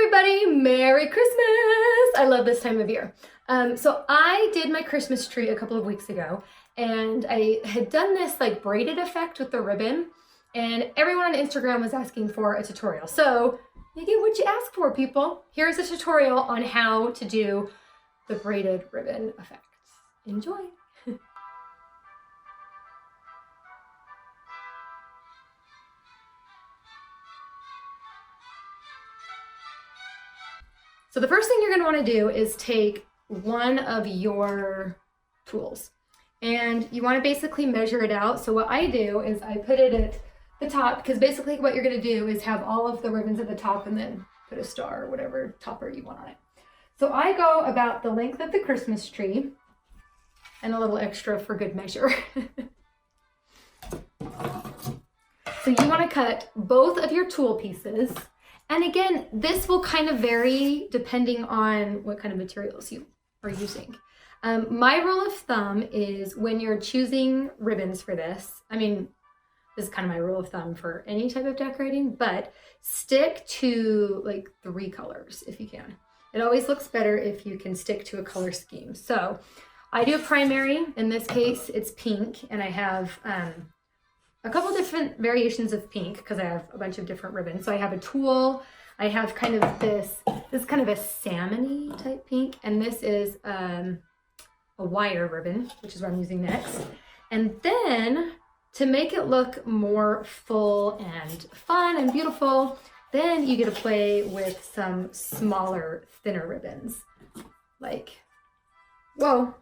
everybody, Merry Christmas! I love this time of year. So I did my Christmas tree a couple of weeks ago, and I had done this like braided effect with the ribbon, and everyone on Instagram was asking for a tutorial. So you get what you ask for, people. Here's a tutorial on how to do the braided ribbon effect. Enjoy! So the first thing you're going to want to do is take one of your tools and you want to basically measure it out. So what I do is I put it at the top, because basically what you're going to do is have all of the ribbons at the top and then put a star or whatever topper you want on it. So I go about the length of the Christmas tree and a little extra for good measure. So you want to cut both of your tool pieces. And again, this will kind of vary depending on what kind of materials you are using. My rule of thumb is when you're choosing ribbons for this, I mean, this is kind of my rule of thumb for any type of decorating, but stick to like 3 colors if you can. It always looks better if you can stick to a color scheme. So I do a primary. In this case, it's pink, and I have a couple different variations of pink because I have a bunch of different ribbons. So I have a tulle, I have kind of this is kind of a salmony type pink, and this is a wire ribbon, which is what I'm using next. And then to make it look more full and fun and beautiful, then you get to play with some smaller, thinner ribbons. Like, whoa,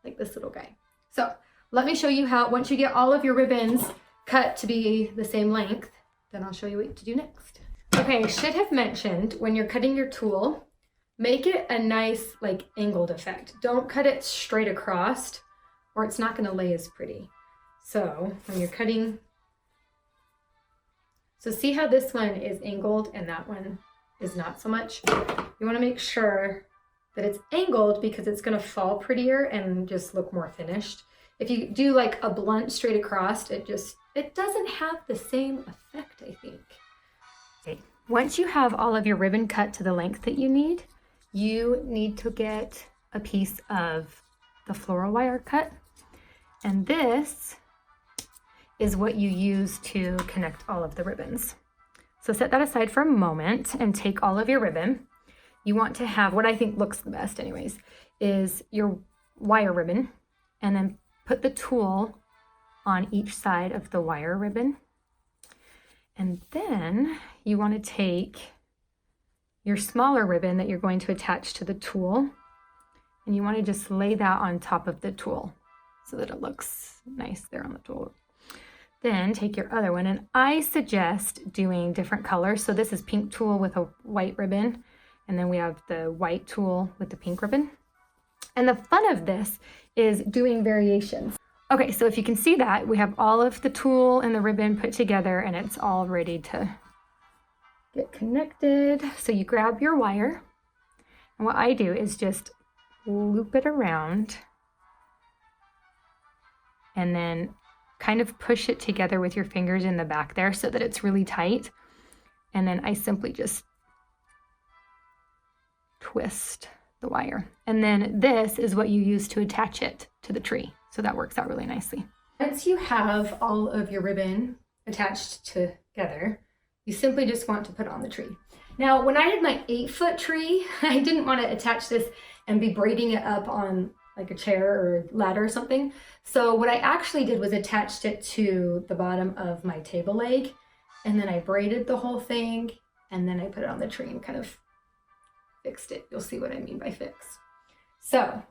like this little guy. So let me show you how, once you get all of your ribbons cut to be the same length, then I'll show you what to do next. Okay, I should have mentioned when you're cutting your tulle, make it a nice like angled effect. Don't cut it straight across or it's not gonna lay as pretty. So when you're cutting, so see how this one is angled and that one is not so much? You wanna make sure that it's angled because it's gonna fall prettier and just look more finished. If you do like a blunt straight across, it doesn't have the same effect, I think. Okay. Once you have all of your ribbon cut to the length that you need to get a piece of the floral wire cut. And this is what you use to connect all of the ribbons. So set that aside for a moment and take all of your ribbon. You want to have, what I think looks the best anyways, is your wire ribbon, and then put the tulle on each side of the wire ribbon. And then you want to take your smaller ribbon that you're going to attach to the tulle, and you want to just lay that on top of the tulle so that it looks nice there on the tulle. Then take your other one, and I suggest doing different colors. So this is pink tulle with a white ribbon, and then we have the white tulle with the pink ribbon. And the fun of this is doing variations. Okay, so if you can see that, we have all of the tulle and the ribbon put together and it's all ready to get connected. So you grab your wire, and what I do is just loop it around and then kind of push it together with your fingers in the back there so that it's really tight. And then I simply just twist the wire. And then this is what you use to attach it to the tree. So that works out really nicely. Once you have all of your ribbon attached together, you simply just want to put it on the tree. Now, when I did my 8-foot tree, I didn't want to attach this and be braiding it up on like a chair or ladder or something. So what I actually did was attached it to the bottom of my table leg, and then I braided the whole thing, and then I put it on the tree and kind of fixed it. You'll see what I mean by fix. So,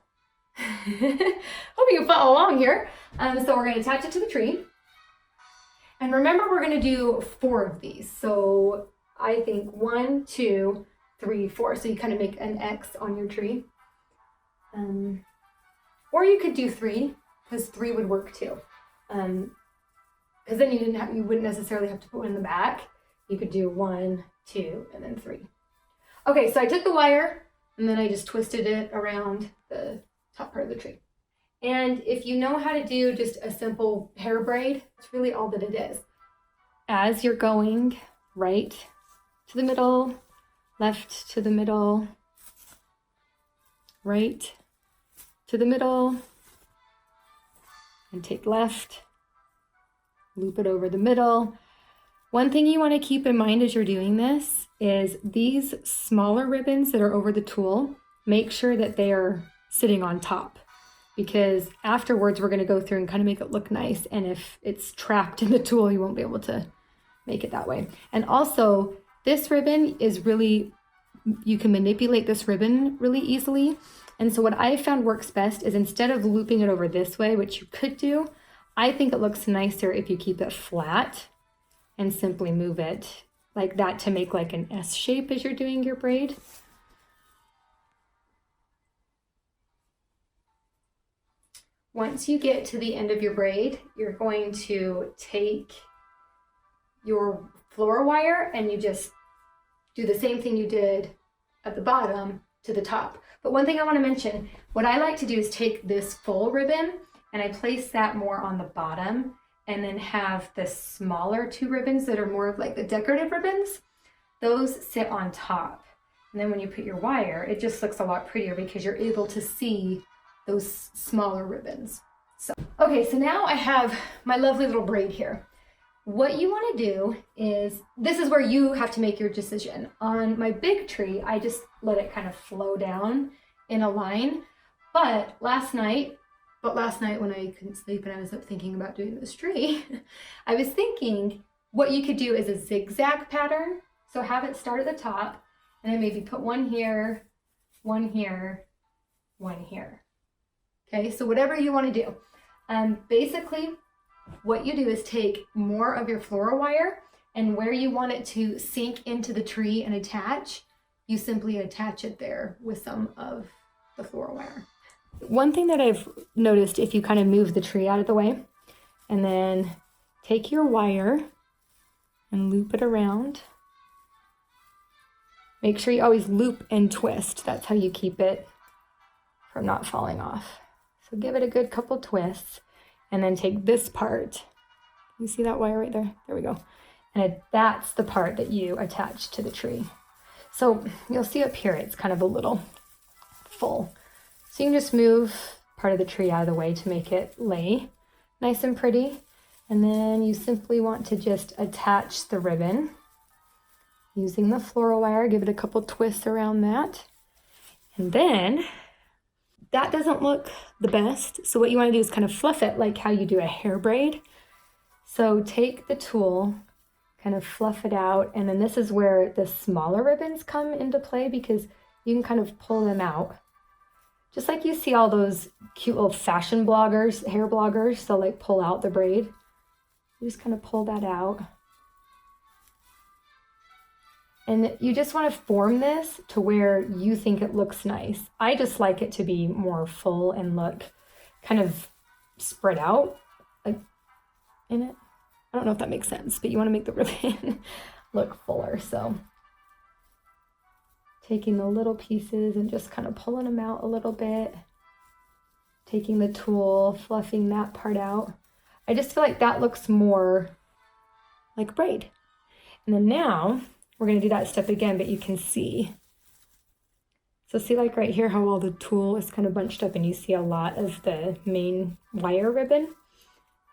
hope you can follow along here. So we're going to attach it to the tree. And remember, we're going to do 4 of these. So I think 1, 2, 3, 4. So you kind of make an X on your tree. Or you could do 3, because 3 would work too. Because then you wouldn't necessarily have to put one in the back. You could do 1, 2, and then 3. Okay, so I took the wire and then I just twisted it around the top part of the tree. And if you know how to do just a simple hair braid, that's really all that it is. As you're going right to the middle, left to the middle, right to the middle, and take left, loop it over the middle. One thing you want to keep in mind as you're doing this is these smaller ribbons that are over the tool, make sure that they are sitting on top, because afterwards we're going to go through and kind of make it look nice. And if it's trapped in the tool, you won't be able to make it that way. And also this ribbon is really, you can manipulate this ribbon really easily. And so what I found works best is instead of looping it over this way, which you could do, I think it looks nicer if you keep it flat and simply move it like that to make like an S shape as you're doing your braid. Once you get to the end of your braid, you're going to take your floral wire and you just do the same thing you did at the bottom to the top. But one thing I want to mention, what I like to do is take this full ribbon and I place that more on the bottom, and then have the smaller two ribbons that are more of like the decorative ribbons, those sit on top. And then when you put your wire, it just looks a lot prettier because you're able to see those smaller ribbons. So, okay, so now I have my lovely little braid here. What you want to do is, this is where you have to make your decision. On my big tree, I just let it kind of flow down in a line. But last night when I couldn't sleep and I was up thinking about doing this tree, I was thinking what you could do is a zigzag pattern. So have it start at the top and then maybe put one here, one here, one here. Okay, so whatever you want to do. Basically, what you do is take more of your floral wire, and where you want it to sink into the tree and attach, you simply attach it there with some of the floral wire. One thing that I've noticed, if you kind of move the tree out of the way and then take your wire and loop it around, make sure you always loop and twist. That's how you keep it from not falling off. So give it a good couple twists. And then take this part. You see that wire right there? There we go. And that's the part that you attach to the tree. So you'll see up here, it's kind of a little full. So you can just move part of the tree out of the way to make it lay nice and pretty. And then you simply want to just attach the ribbon using the floral wire. Give it a couple twists around that. And then that doesn't look the best. So what you want to do is kind of fluff it like how you do a hair braid. So take the tool, kind of fluff it out. And then this is where the smaller ribbons come into play, because you can kind of pull them out. Just like you see all those cute little fashion bloggers, hair bloggers, they'll like pull out the braid. You just kind of pull that out. And you just want to form this to where you think it looks nice. I just like it to be more full and look kind of spread out like in it. I don't know if that makes sense, but you want to make the ribbon look fuller. So taking the little pieces and just kind of pulling them out a little bit. Taking the tool, fluffing that part out. I just feel like that looks more like braid. And then now we're going to do that step again, but you can see. So see like right here how all the tool is kind of bunched up and you see a lot of the main wire ribbon?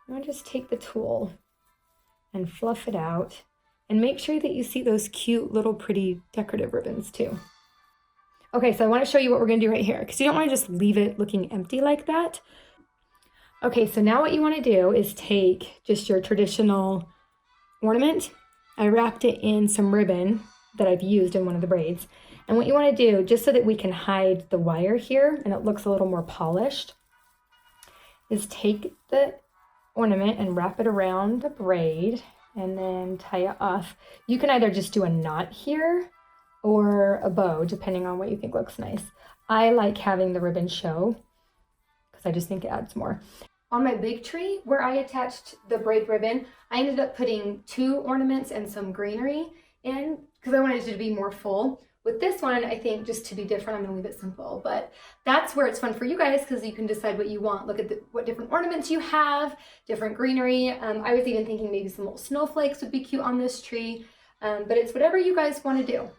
I'm going to just take the tool and fluff it out and make sure that you see those cute little pretty decorative ribbons too. Okay, so I want to show you what we're going to do right here, because you don't want to just leave it looking empty like that. Okay, so now what you want to do is take just your traditional ornament. I wrapped it in some ribbon that I've used in one of the braids. And what you want to do, just so that we can hide the wire here and it looks a little more polished, is take the ornament and wrap it around the braid and then tie it off. You can either just do a knot here or a bow, depending on what you think looks nice. I like having the ribbon show because I just think it adds more. On my big tree, where I attached the braid ribbon, I ended up putting 2 ornaments and some greenery in because I wanted it to be more full. With this one, I think just to be different, I'm gonna leave it simple, but that's where it's fun for you guys because you can decide what you want. Look at what different ornaments you have, different greenery. I was even thinking maybe some little snowflakes would be cute on this tree, but it's whatever you guys wanna do.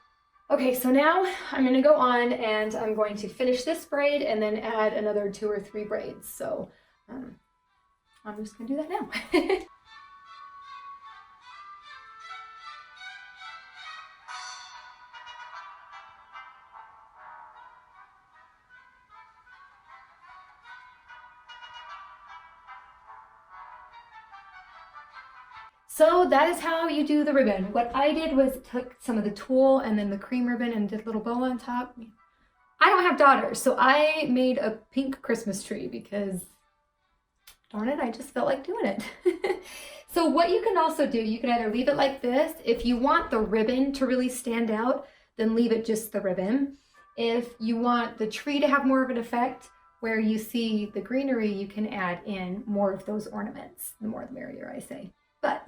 Okay, so now I'm gonna go on and I'm going to finish this braid and then add another 2 or 3 braids. So I'm just gonna do that now. So that is how you do the ribbon. What I did was took some of the tulle and then the cream ribbon and did a little bow on top. I don't have daughters, so I made a pink Christmas tree because, darn it, I just felt like doing it. So what you can also do, you can either leave it like this. If you want the ribbon to really stand out, then leave it just the ribbon. If you want the tree to have more of an effect, where you see the greenery, you can add in more of those ornaments. The more the merrier, I say. But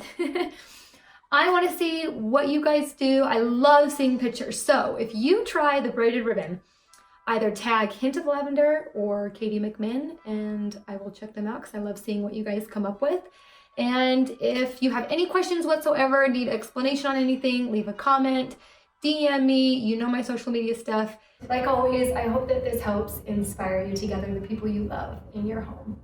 I want to see what you guys do. I love seeing pictures. So if you try the braided ribbon, either tag Hint of Lavender or Katie McMinn, and I will check them out because I love seeing what you guys come up with. And if you have any questions whatsoever, need explanation on anything, leave a comment, DM me, you know my social media stuff. Like always, I hope that this helps inspire you to gather the people you love in your home.